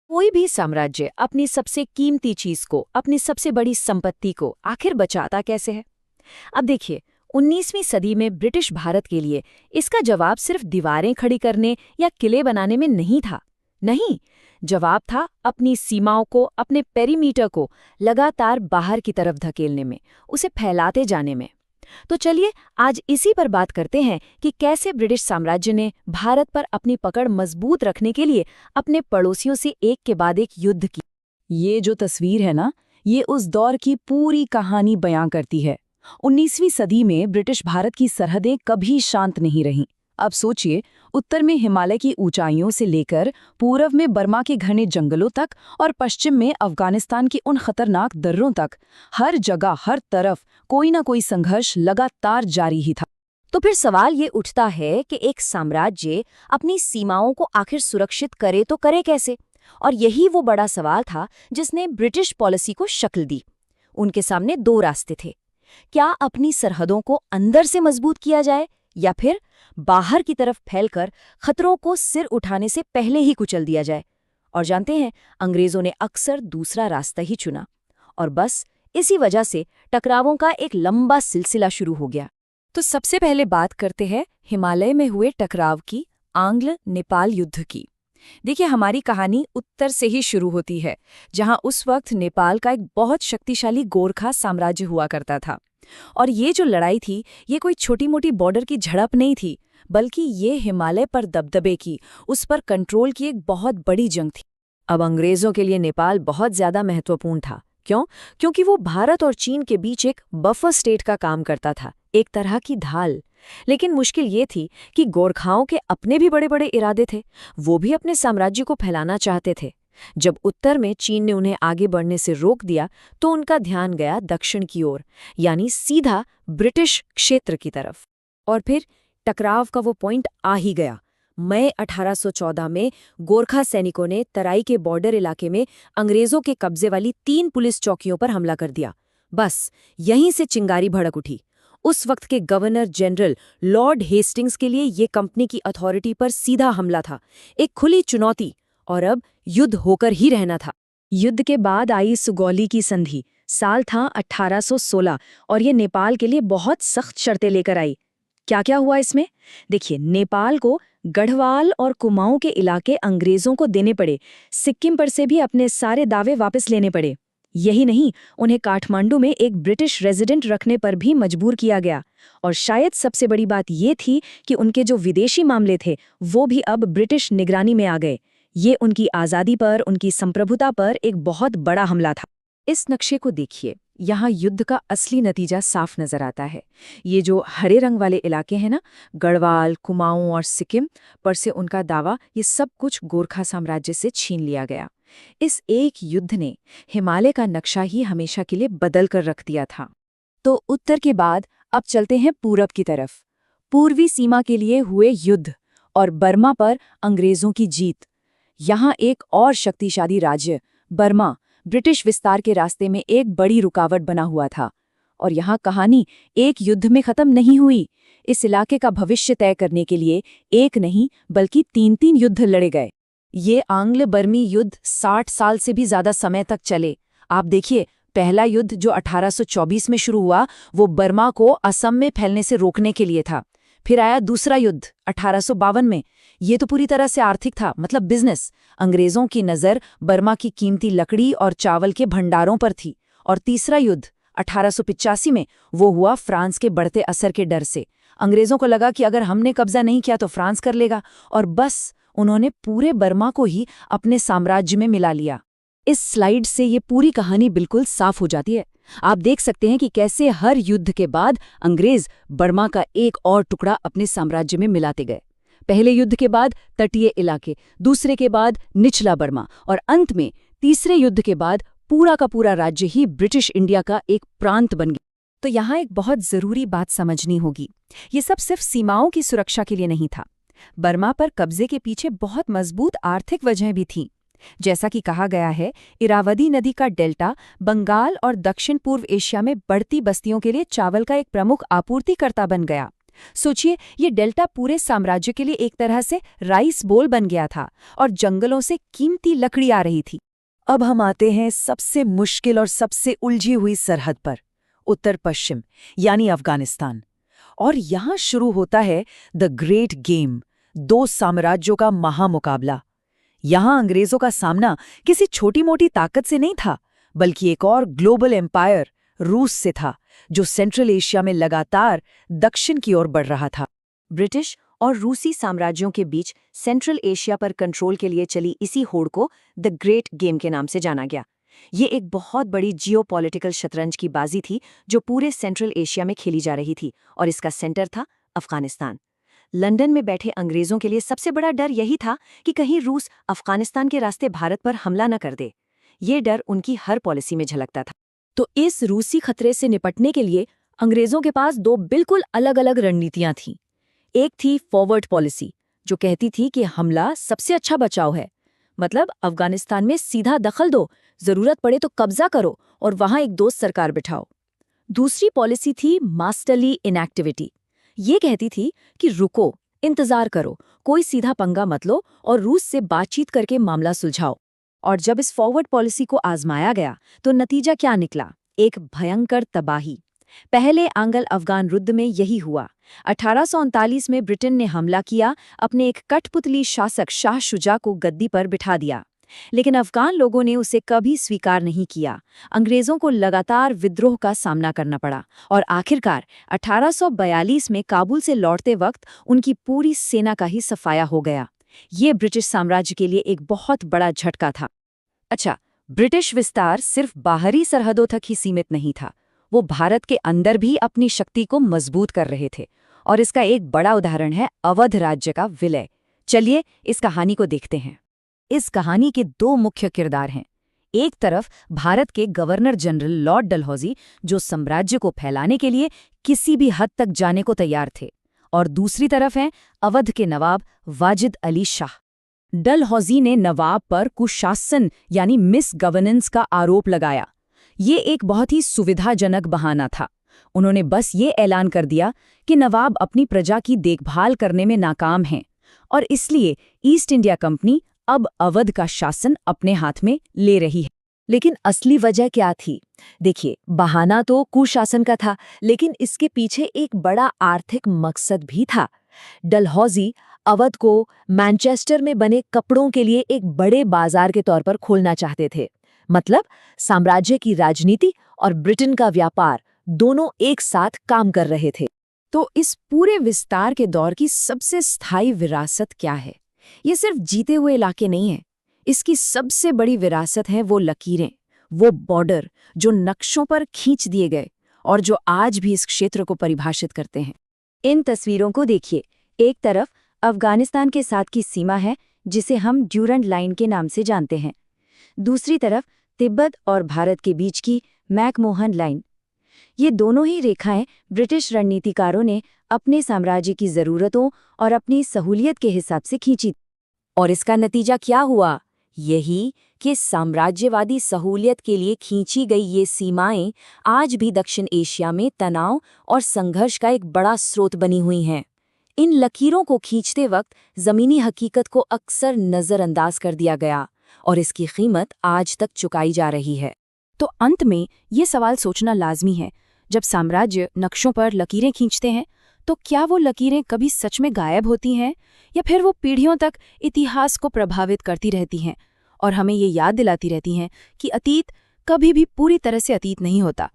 कोई भी साम्राज्य अपनी सबसे कीमती चीज को, अपनी सबसे बड़ी संपत्ति को आखिर बचाता कैसे है? अब देखिए, 19वीं सदी में ब्रिटिश भारत के लिए इसका जवाब सिर्फ दीवारें खड़ी करने या किले बनाने में नहीं था। नहीं, जवाब था अपनी सीमाओं को, अपने पेरीमीटर को लगातार बाहर की तरफ धकेलने में, उसे फैलाते जाने में। तो चलिए आज इसी पर बात करते हैं कि कैसे ब्रिटिश साम्राज्य ने भारत पर अपनी पकड़ मजबूत रखने के लिए अपने पड़ोसियों से एक के बाद एक युद्ध की। ये जो तस्वीर है ना, ये उस दौर की पूरी कहानी बयां करती है। 19वीं सदी में ब्रिटिश भारत की सरहदें कभी शांत नहीं रहीं। अब सोचिए, उत्तर में हिमालय की ऊंचाइयों से लेकर पूर्व में बर्मा के घने जंगलों तक और पश्चिम में अफगानिस्तान की उन खतरनाक दर्रों तक, हर जगह हर तरफ कोई ना कोई संघर्ष लगातार जारी ही था। तो फिर सवाल ये उठता है कि एक साम्राज्य अपनी सीमाओं को आखिर सुरक्षित करे तो करे कैसे? और यही वो बड़ा सवाल था जिसने ब्रिटिश पॉलिसी को शक्ल दी। उनके सामने दो रास्ते थे। क्या अपनी सरहदों को अंदर से मजबूत किया जाए या फिर बाहर की तरफ फैलकर खतरों को सिर उठाने से पहले ही कुचल दिया जाए? और जानते हैं, अंग्रेजों ने अक्सर दूसरा रास्ता ही चुना। और बस इसी वजह से टकरावों का एक लंबा सिलसिला शुरू हो गया। तो सबसे पहले बात करते हैं हिमालय में हुए टकराव की, आंग्ल नेपाल युद्ध की। देखिए, हमारी कहानी उत्तर से ही शुरू होती है, जहां उस वक्त नेपाल का एक बहुत शक्तिशाली गोरखा साम्राज्य हुआ करता था। और ये जो लड़ाई थी, ये कोई छोटी मोटी बॉर्डर की झड़प नहीं थी, बल्कि ये हिमालय पर दबदबे की, उस पर कंट्रोल की एक बहुत बड़ी जंग थी। अब अंग्रेजों के लिए नेपाल बहुत ज्यादा महत्वपूर्ण था। क्यों? क्योंकि वो भारत और चीन के बीच एक बफर स्टेट का काम करता था, एक तरह की ढाल। लेकिन मुश्किल ये थी कि गोरखाओं के अपने भी बड़े बड़े इरादे थे। वो भी अपने साम्राज्य को फैलाना चाहते थे। जब उत्तर में चीन ने उन्हें आगे बढ़ने से रोक दिया, तो उनका ध्यान गया दक्षिण की ओर, यानी सीधा ब्रिटिश क्षेत्र की तरफ। और फिर टकराव का वो पॉइंट आ ही गया। मई 1814 में गोरखा सैनिकों ने तराई के बॉर्डर इलाके में अंग्रेजों के कब्जे वाली 3 पुलिस चौकियों पर हमला कर दिया। बस यहीं से चिंगारी भड़क उठी। उस वक्त के गवर्नर जनरल लॉर्ड हेस्टिंग्स के लिए ये कंपनी की अथॉरिटी पर सीधा हमला था, एक खुली चुनौती। और अब युद्ध होकर ही रहना था। युद्ध के बाद आई सुगौली की संधि। साल था 1816 और ये नेपाल के लिए बहुत सख्त शर्तें लेकर आई। क्या क्या हुआ इसमें? देखिए, नेपाल को गढ़वाल और कुमाऊं के इलाके अंग्रेजों को देने पड़े। सिक्किम पर से भी अपने सारे दावे वापस लेने पड़े। यही नहीं, उन्हें काठमांडू में एक ब्रिटिश रेजिडेंट रखने पर भी मजबूर किया गया। और शायद सबसे बड़ी बात ये थी कि उनके जो विदेशी मामले थे, वो भी अब ब्रिटिश निगरानी में आ गए। ये उनकी आज़ादी पर, उनकी संप्रभुता पर एक बहुत बड़ा हमला था। इस नक्शे को देखिए, यहाँ युद्ध का असली नतीजा साफ नजर आता है। ये जो हरे रंग वाले इलाके हैं ना, गढ़वाल, कुमाऊं और सिक्किम पर से उनका दावा, ये सब कुछ गोरखा साम्राज्य से छीन लिया गया। इस एक युद्ध ने हिमालय का नक्शा ही हमेशा के लिए बदल कर रख दिया था। तो उत्तर के बाद अब चलते हैं पूरब की तरफ। पूर्वी सीमा के लिए हुए युद्ध और बर्मा पर अंग्रेजों की जीत। यहाँ एक और शक्तिशाली राज्य बर्मा ब्रिटिश विस्तार के रास्ते में एक बड़ी रुकावट बना हुआ था। और यहाँ कहानी एक युद्ध में खत्म नहीं हुई। इस इलाके का भविष्य तय करने के लिए एक नहीं बल्कि 3 युद्ध लड़े गए। ये आंग्ल बर्मी युद्ध 60 साल से भी ज्यादा समय तक चले। आप देखिए, पहला युद्ध जो 1824 में शुरू हुआ, वो बर्मा को असम में फैलने से रोकने के लिए था। फिर आया दूसरा युद्ध 1852 में। ये तो पूरी तरह से आर्थिक था, मतलब बिजनेस। अंग्रेजों की नज़र बर्मा की कीमती लकड़ी और चावल के भंडारों पर थी। और तीसरा युद्ध 1885 में, वो हुआ फ्रांस के बढ़ते असर के डर से। अंग्रेजों को लगा कि अगर हमने कब्जा नहीं किया तो फ्रांस कर लेगा, और बस उन्होंने पूरे बर्मा को ही अपने साम्राज्य में मिला लिया। इस स्लाइड से ये पूरी कहानी बिल्कुल साफ हो जाती है। आप देख सकते हैं कि कैसे हर युद्ध के बाद अंग्रेज बर्मा का एक और टुकड़ा अपने साम्राज्य में मिलाते गए। पहले युद्ध के बाद तटीय इलाके, दूसरे के बाद निचला बर्मा, और अंत में तीसरे युद्ध के बाद पूरा का पूरा राज्य ही ब्रिटिश इंडिया का एक प्रांत बन गया। तो यहाँ एक बहुत जरूरी बात समझनी होगी। ये सब सिर्फ सीमाओं की सुरक्षा के लिए नहीं था। बर्मा पर कब्जे के पीछे बहुत मजबूत आर्थिक वजहें भी थीं। जैसा कि कहा गया है, इरावदी नदी का डेल्टा बंगाल और दक्षिण पूर्व एशिया में बढ़ती बस्तियों के लिए चावल का एक प्रमुख आपूर्तिकर्ता बन गया। सोचिए, ये डेल्टा पूरे साम्राज्य के लिए एक तरह से राइस बोल बन गया था और जंगलों से कीमती लकड़ी आ रही थी। अब हम आते हैं सबसे मुश्किल और सबसे उलझी हुई सरहद पर, उत्तर पश्चिम यानी अफगानिस्तान। और यहाँ शुरू होता है द ग्रेट गेम, दो साम्राज्यों का महामुकाबला। यहाँ अंग्रेजों का सामना किसी छोटी मोटी ताकत से नहीं था, बल्कि एक और ग्लोबल एम्पायर रूस से था, जो सेंट्रल एशिया में लगातार दक्षिण की ओर बढ़ रहा था। ब्रिटिश और रूसी साम्राज्यों के बीच सेंट्रल एशिया पर कंट्रोल के लिए चली इसी होड़ को द ग्रेट गेम के नाम से जाना गया। ये एक बहुत बड़ी जियोपॉलिटिकल शतरंज की बाजी थी जो पूरे सेंट्रल एशिया में खेली जा रही थी, और इसका सेंटर था अफगानिस्तान। लंदन में बैठे अंग्रेजों के लिए सबसे बड़ा डर यही था कि कहीं रूस अफगानिस्तान के रास्ते भारत पर हमला न कर दे। ये डर उनकी हर पॉलिसी में झलकता था। तो इस रूसी खतरे से निपटने के लिए अंग्रेजों के पास दो बिल्कुल अलग-अलग रणनीतियां थीं। एक थी फॉरवर्ड पॉलिसी, जो कहती थी कि हमला सबसे अच्छा बचाव है, मतलब अफगानिस्तान में सीधा दखल दो, जरूरत पड़े तो कब्जा करो और वहां एक दोस्त सरकार बिठाओ। दूसरी पॉलिसी थी मास्टरली इनएक्टिविटी। ये कहती थी कि रुको, इंतजार करो, कोई सीधा पंगा मत लो और रूस से बातचीत करके मामला सुलझाओ। और जब इस फॉरवर्ड पॉलिसी को आजमाया गया तो नतीजा क्या निकला? एक भयंकर तबाही। पहले आंग्ल अफगान युद्ध में यही हुआ। 1839 में ब्रिटेन ने हमला किया, अपने एक कठपुतली शासक शाह शुजा को गद्दी पर बिठा दिया। लेकिन अफगान लोगों ने उसे कभी स्वीकार नहीं किया। अंग्रेजों को लगातार विद्रोह का सामना करना पड़ा और आखिरकार 1842 में काबुल से लौटते वक्त उनकी पूरी सेना का ही सफाया हो गया। ये ब्रिटिश साम्राज्य के लिए एक बहुत बड़ा झटका था। अच्छा, ब्रिटिश विस्तार सिर्फ बाहरी सरहदों तक ही सीमित नहीं था, वो भारत के अंदर भी अपनी शक्ति को मजबूत कर रहे थे। और इसका एक बड़ा उदाहरण है अवध राज्य का विलय। चलिए इस कहानी को देखते हैं। इस कहानी के दो मुख्य किरदार हैं। एक तरफ भारत के गवर्नर जनरल लॉर्ड डलहौजी, जो साम्राज्य को फैलाने के लिए किसी भी हद तक जाने को तैयार थे, और दूसरी तरफ हैं अवध के नवाब वाजिद अली शाह। डलहौजी ने नवाब पर कुशासन यानी मिस गवर्नेंस का आरोप लगाया। ये एक बहुत ही सुविधाजनक बहाना था। उन्होंने बस ये ऐलान कर दिया कि नवाब अपनी प्रजा की देखभाल करने में नाकाम हैं और इसलिए ईस्ट इंडिया कंपनी अब अवध का शासन अपने हाथ में ले रही है। लेकिन असली वजह क्या थी? देखिए, बहाना तो कुशासन का था, लेकिन इसके पीछे एक बड़ा आर्थिक मकसद भी था। डलहौजी अवध को मैनचेस्टर में बने कपड़ों के लिए एक बड़े बाजार के तौर पर खोलना चाहते थे। मतलब साम्राज्य की राजनीति और ब्रिटेन का व्यापार दोनों एक साथ काम कर रहे थे। तो इस पूरे विस्तार के दौर की सबसे स्थायी विरासत क्या है? ये सिर्फ जीते हुए इलाके नहीं हैं। इसकी सबसे बड़ी विरासत है वो लकीरें, वो बॉर्डर जो नक्शों पर खींच दिए गए और जो आज भी इस क्षेत्र को परिभाषित करते हैं। इन तस्वीरों को देखिए। एक तरफ अफगानिस्तान के साथ की सीमा है, जिसे हम ड्यूरंड लाइन के नाम से जानते हैं। दूसरी तरफ तिब्बत और भारत के बीच की मैकमोहन लाइन। ये दोनों ही रेखाएं ब्रिटिश रणनीतिकारों ने अपने साम्राज्य की ज़रूरतों और अपनी सहूलियत के हिसाब से खींची। और इसका नतीजा क्या हुआ? यही कि साम्राज्यवादी सहूलियत के लिए खींची गई ये सीमाएं आज भी दक्षिण एशिया में तनाव और संघर्ष का एक बड़ा स्रोत बनी हुई हैं। इन लकीरों को खींचते वक्त ज़मीनी हकीकत को अक्सर नज़रअंदाज कर दिया गया और इसकी कीमत आज तक चुकाई जा रही है। तो अंत में ये सवाल सोचना लाजमी है, जब साम्राज्य नक्शों पर लकीरें खींचते हैं तो क्या वो लकीरें कभी सच में गायब होती हैं, या फिर वो पीढ़ियों तक इतिहास को प्रभावित करती रहती हैं और हमें ये याद दिलाती रहती हैं कि अतीत कभी भी पूरी तरह से अतीत नहीं होता।